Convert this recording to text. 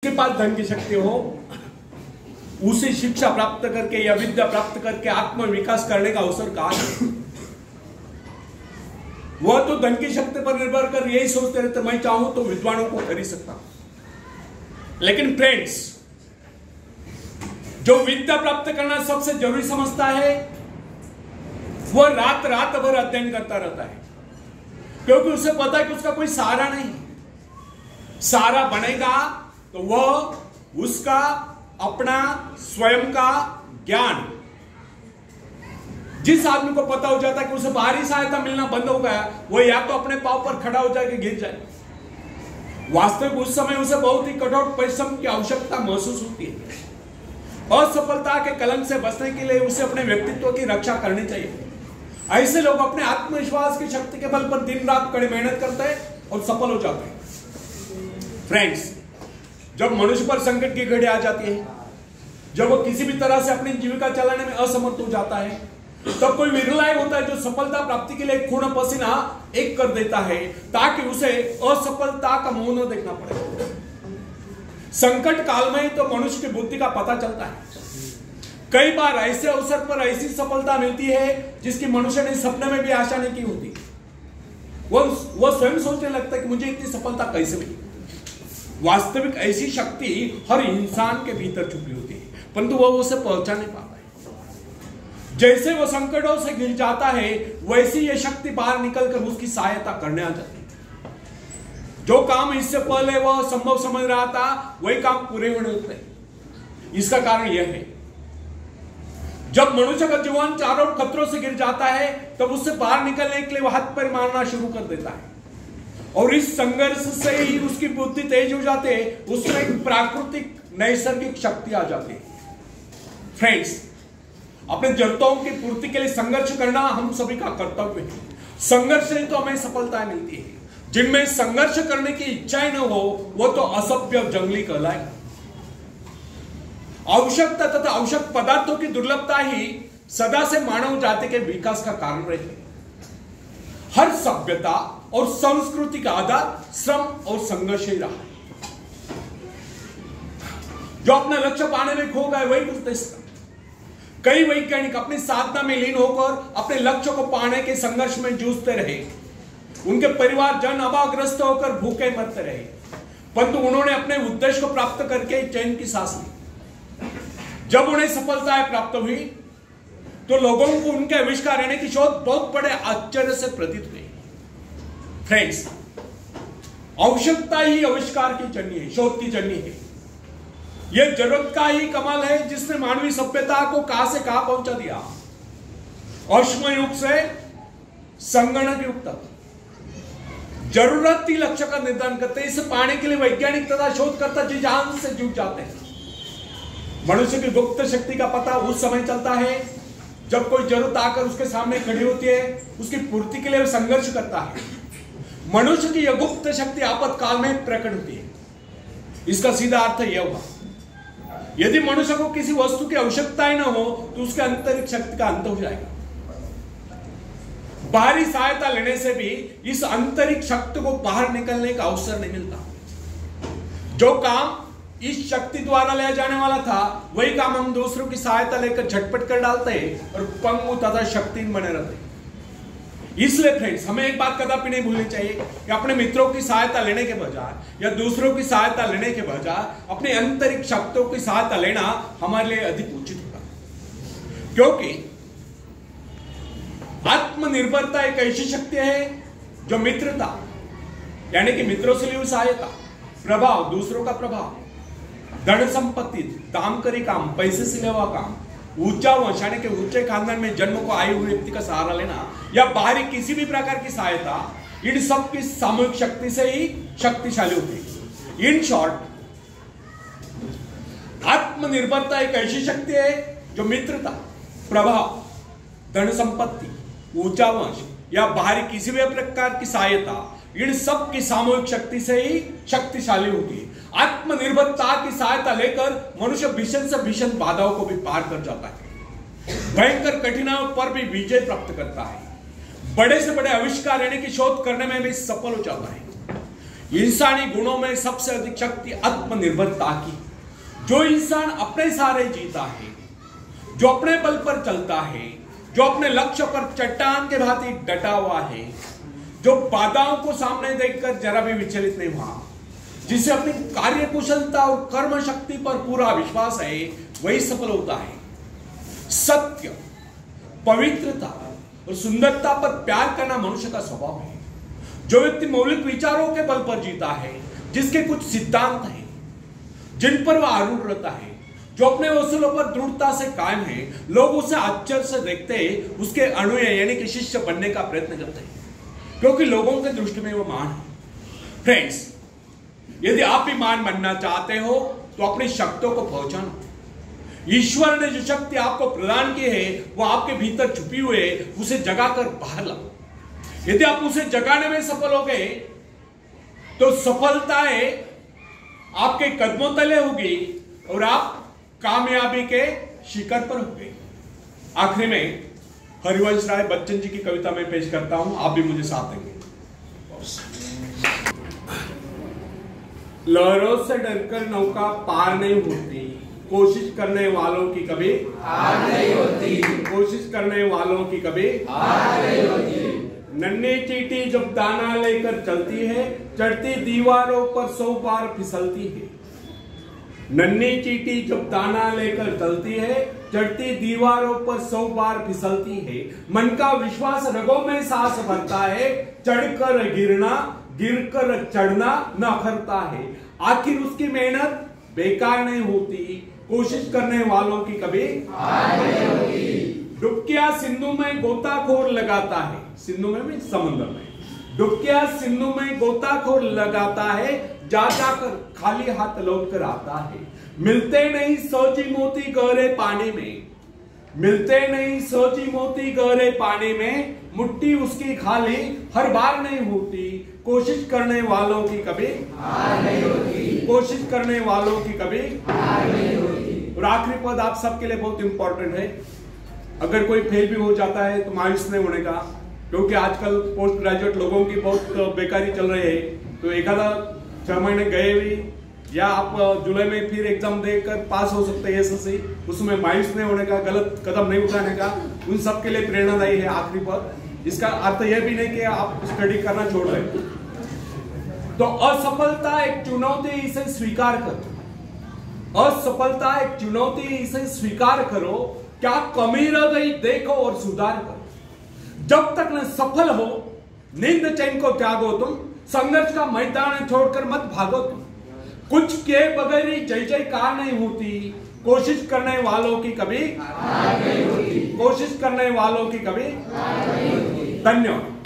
के पास धन की शक्ति हो, उसे शिक्षा प्राप्त करके या विद्या प्राप्त करके आत्म विकास करने का अवसर कहा है। वह तो धन की शक्ति पर निर्भर कर यही सोचते रहते, मैं चाहूं तो विद्वानों को खरीद सकता हूं। लेकिन फ्रेंड्स, जो विद्या प्राप्त करना सबसे जरूरी समझता है, वह रात रात भर अध्ययन करता रहता है, क्योंकि उसे पता है कि उसका कोई सहारा नहीं। सहारा बनेगा तो वह उसका अपना स्वयं का ज्ञान, जिस आदमी को पता हो जाता है कि उसे बाहरी सहायता मिलना बंद हो गया, वो या तो अपने पांव पर खड़ा हो जाए कि गिर जाए। वास्तविक उस समय उसे बहुत ही कठोर परिश्रम की आवश्यकता महसूस होती है। असफलता के कलंक से बचने के लिए उसे अपने व्यक्तित्व की रक्षा करनी चाहिए। ऐसे लोग अपने आत्मविश्वास की शक्ति के बल पर दिन रात कड़ी मेहनत करते हैं और सफल हो जाते हैं। फ्रेंड्स, जब मनुष्य पर संकट की घड़ी आ जाती है, जब वो किसी भी तरह से अपनी जीविका चलाने में असमर्थ हो जाता है, तब कोई विरला होता है जो सफलता प्राप्ति के लिए खून पसीना एक कर देता है, ताकि उसे असफलता का मुंह न देखना पड़े। संकट काल में तो मनुष्य की बुद्धि का पता चलता है। कई बार ऐसे अवसर पर ऐसी सफलता मिलती है जिसकी मनुष्य ने सपने में भी आशा नहीं की होती। वह स्वयं सोचने लगता है कि मुझे इतनी सफलता कैसे मिली। वास्तविक ऐसी शक्ति हर इंसान के भीतर छुपी होती है, परंतु वह उसे पहचान नहीं पाता है। जैसे वह संकटों से घिर जाता है, वैसी यह शक्ति बाहर निकलकर उसकी सहायता करने आ जाती है। जो काम इससे पहले वह संभव समझ रहा था, वही काम पूरे होने होते हैं। इसका कारण यह है, जब मनुष्य का जीवन चारों खतरों से गिर जाता है, तब उससे बाहर निकलने के लिए वह हाथ पैर मारना शुरू कर देता है, और इस संघर्ष से ही उसकी बुद्धि तेज हो जाती है। उसमें एक प्राकृतिक नैसर्गिक शक्ति आ जाती है। फ्रेंड्स, अपने जरूरतों की पूर्ति के लिए संघर्ष करना हम सभी का कर्तव्य है। संघर्ष से तो हमें सफलता मिलती है। जिनमें संघर्ष करने की इच्छाएं न हो, वो तो असभ्य जंगली कहलाए। आवश्यकता तथा आवश्यक पदार्थों की दुर्लभता ही सदा से मानव जाति के विकास का कारण रही है। हर सभ्यता और संस्कृति का आधार श्रम और संघर्ष ही रहा है। जो अपना लक्ष्य पाने में खो गए, वही कुछ इसका। कई वैज्ञानिक अपनी साधना में लीन होकर अपने लक्ष्य को पाने के संघर्ष में जूझते रहे। उनके परिवार जन अभावग्रस्त होकर भूखे मरते रहे, परंतु उन्होंने अपने उद्देश्य को प्राप्त करके चैन की सांस ली। जब उन्हें सफलताएं प्राप्त हुई, तो लोगों को उनके आविष्कार यानी कि शोध बहुत बड़े आश्चर्य से प्रतीत हुए। फ्रेंड्स, आवश्यकता ही आविष्कार की जननी है, शोध की जननी है। यह जरूरत का ही कमाल है जिसने मानवीय सभ्यता को कहां से कहां पहुंचा दिया। अश्म युग से संगणक युग तक जरूरत ही लक्ष्य का निर्धारण करते हैं। इसे पाने के लिए वैज्ञानिक तथा शोधकर्ता जी जान से जुट जाते हैं। मनुष्य की गुप्त शक्ति का पता उस समय चलता है जब कोई जरूरत आकर उसके सामने खड़ी होती है, उसकी पूर्ति के लिए संघर्ष करता है। मनुष्य की यह गुप्त शक्ति आपातकाल में प्रकट होती है। इसका सीधा अर्थ यह हुआ, यदि मनुष्य को किसी वस्तु की आवश्यकता न हो, तो उसके आंतरिक शक्ति का अंत हो जाएगा। बाहरी सहायता लेने से भी इस आंतरिक शक्ति को बाहर निकलने का अवसर नहीं मिलता। जो काम इस शक्ति द्वारा लिया जाने वाला था, वही काम हम दूसरों की सहायता लेकर झटपट कर डालते हैं और पंगु तथा शक्तिहीन बने रहते हैं। इसलिए फ्रेंड्स, हमें एक बात कदापि नहीं भूलनी चाहिए कि अपने मित्रों की सहायता लेने के बजाय या दूसरों की सहायता लेने के बजाय अपने आंतरिक शक्तियों की सहायता लेना हमारे लिए अधिक उचित होगा। क्योंकि आत्मनिर्भरता एक ऐसी शक्ति है जो मित्रता यानी कि मित्रों से ली हुई सहायता, प्रभाव, दूसरों का प्रभाव, धन संपत्ति, काम करी काम, पैसे से लेवा काम, ऊंचा वंश यानी कि ऊंचे खानदान में जन्म को आए हुए व्यक्ति का सहारा लेना या बाहरी किसी भी प्रकार की सहायता, इन सब की सामूहिक शक्ति से ही शक्तिशाली होती है। इन शॉर्ट, आत्मनिर्भरता एक ऐसी शक्ति है जो मित्रता, प्रभाव, धन संपत्ति, ऊंचा वंश या बाहरी किसी भी प्रकार की सहायता, इन सब की सामूहिक शक्ति से ही शक्तिशाली होती है। आत्मनिर्भरता की सहायता लेकर मनुष्य भीषण से भीषण बाधाओं को भी पार कर जाता है, भयंकर कठिनाइयों पर भी विजय प्राप्त करता है, बड़े से बड़े आविष्कार यानी कि शोध करने में भी सफल हो जाता है। इंसानी गुणों में सबसे अधिक शक्ति आत्मनिर्भरता की। जो इंसान अपने सहारे जीता है, जो अपने बल पर चलता है, जो अपने लक्ष्य पर चट्टान के भांति डटा हुआ है, जो बाधाओं को सामने देखकर जरा भी विचलित नहीं हुआ, जिसे अपनी कार्य कुशलता और कर्म शक्ति पर पूरा विश्वास है, वही सफल होता है। सत्य, पवित्रता और सुंदरता पर प्यार करना मनुष्य का स्वभाव है। जो व्यक्ति मौलिक विचारों के बल पर जीता है, जिसके कुछ सिद्धांत हैं जिन पर वह आरूढ़ रहता है, जो अपने उसूलों पर दृढ़ता से कायम है, लोग उसे आश्चर्य से देखते हैं, उसके अनुयायी यानी कि शिष्य बनने का प्रयत्न करते हैं, क्योंकि लोगों के दृष्टि में वो महान है। फ्रेंड्स, यदि आप भी महान बनना चाहते हो तो अपनी शक्तियों को पहचानो। ईश्वर ने जो शक्ति आपको प्रदान की है वो आपके भीतर छुपी हुई है, उसे जगाकर बाहर लाओ। यदि आप उसे जगाने में सफल हो गए तो सफलताएं आपके कदमों तले होगी और आप कामयाबी के शिखर पर होंगे। आखिरी में हरिवंश राय बच्चन जी की कविता में पेश करता हूं, आप भी मुझे साथ देंगे। लहरों से डरकर नौका पार नहीं होती, कोशिश करने वालों की कभी हार नहीं होती, कोशिश करने वालों की कभी हार नहीं होती। नन्ही चींटी जब दाना लेकर चलती है, चढ़ती दीवारों पर 100 बार फिसलती है। नन्ही चींटी जब दाना लेकर चलती है, चढ़ती दीवारों पर 100 बार फिसलती है। मन का विश्वास रगों में सांस भरता है, चढ़कर गिरना, गिरकर चढ़ना न अखरता है। आखिर उसकी मेहनत बेकार नहीं होती, कोशिश करने वालों की कभी हार नहीं होती। डुबकिया सिंधु में गोताखोर लगाता है, सिंधु में समुद्र में, डुबकिया सिंधु में गोताखोर लगाता है, जा जाकर खाली हाथ लौट कर आता है। मिलते नहीं सोची मोती गहरे पानी में, मिलते नहीं सोची मोती गहरे पानी में, मुट्ठी उसकी खाली हर बार नहीं होती, कोशिश करने वालों की कभी हार नहीं होती, कोशिश करने वालों की कभी हार नहीं होती। और आखिरी पद आप सबके लिए बहुत इंपॉर्टेंट है। अगर कोई फेल भी हो जाता है तो मायूस नहीं होने का, क्योंकि आजकल पोस्ट ग्रेजुएट लोगों की बहुत बेकारी चल रही है। तो एक आधा 6 महीने गए भी, या आप जुलाई में फिर एग्जाम देकर पास हो सकते हैं एसएससी, उसमें मायूस नहीं होने का, गलत कदम नहीं उठाने का, उन सब के लिए प्रेरणादायी है आखिरी पद। इसका अर्थ यह भी नहीं कि आप स्टडी करना छोड़ दें। तो असफलता एक चुनौती, इसे स्वीकार करो। असफलता एक चुनौती, इसे स्वीकार करो। क्या कमी रह गई देखो और सुधार करो। जब तक न सफल हो, नींद चैन को त्यागो तुम, संघर्ष का मैदान छोड़कर मत भागो तुम। कुछ के बगैर ही जय जयकार नहीं होती, कोशिश करने वालों की कभी हार नहीं होती, कोशिश करने वालों की कभी हार नहीं होती। धन्यवाद।